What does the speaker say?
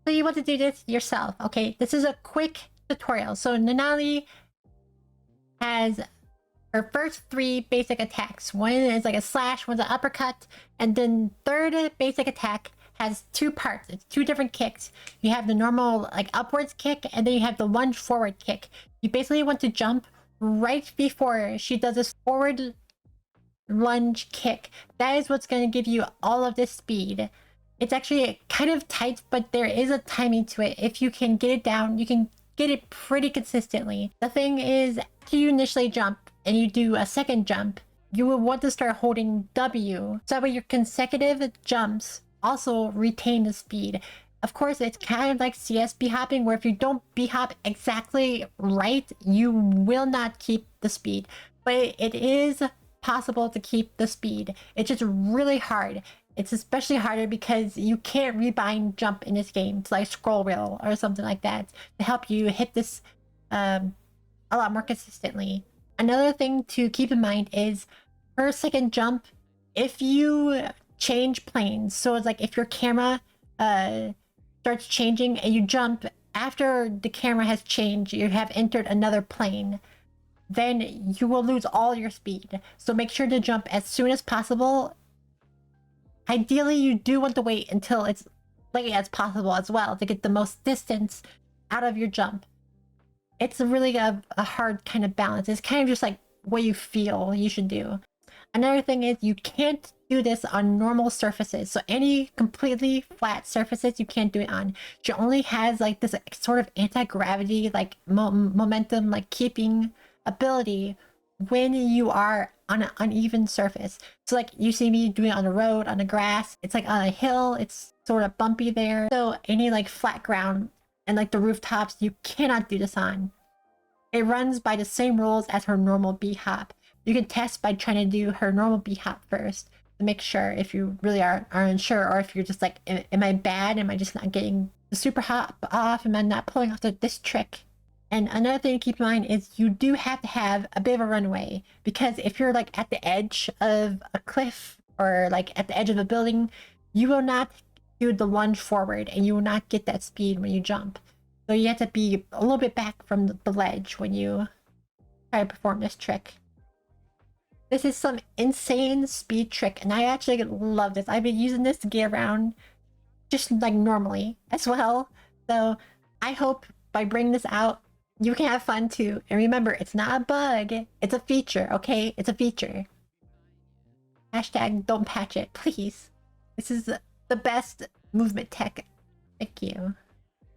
So you want to do this yourself, okay? This is a quick tutorial. So Nanally has her first 3 basic attacks. One is like a slash, one's an uppercut, and then third basic attack has 2 parts. It's 2 different kicks. You have the normal like upwards kick, and then you have the lunge forward kick. You basically want to jump right before she does this forward lunge kick. That is what's going to give you all of this speed. It's actually kind of tight, but there is a timing to it. If you can get it down, you can get it pretty consistently. The thing is, after you initially jump and you do a second jump, you will want to start holding W, so that way your consecutive jumps also retain the speed. Of course, it's kind of like CS b-hopping, where if you don't b-hop exactly right, you will not keep the speed. But it is possible to keep the speed. It's just really hard. It's especially harder because you can't rebind jump in this game to like scroll wheel or something like that to help you hit this a lot more consistently. Another thing to keep in mind is per second jump, if you change planes, so it's like if your camera starts changing and you jump after the camera has changed, you have entered another plane, then you will lose all your speed. So make sure to jump as soon as possible. Ideally, you do want to wait until it's late as possible as well to get the most distance out of your jump. It's really a hard kind of balance. It's kind of just like what you feel you should do. Another thing is you can't do this on normal surfaces. So any completely flat surfaces you can't do it on. She only has like this sort of anti-gravity, like momentum, like keeping ability when you are on an uneven surface. So like you see me doing it on the road, on the grass, it's like on a hill, it's sort of bumpy there. So any like flat ground and like the rooftops, you cannot do this on. It runs by the same rules as her normal b-hop. You can test by trying to do her normal b-hop first to make sure if you really are unsure, or if you're just like, am I bad? Am I just not getting the super hop off? Am I not pulling off this trick? And another thing to keep in mind is you do have to have a bit of a runway, because if you're like at the edge of a cliff or like at the edge of a building, you will not do the lunge forward and you will not get that speed when you jump. So you have to be a little bit back from the ledge when you try to perform this trick. This is some insane speed trick, and I actually love this. I've been using this to get around just like normally as well. So I hope by bringing this out, you can have fun too. And remember, it's not a bug, it's a feature, okay? It's a feature. Hashtag don't patch it, please. This is the best movement tech. Thank you.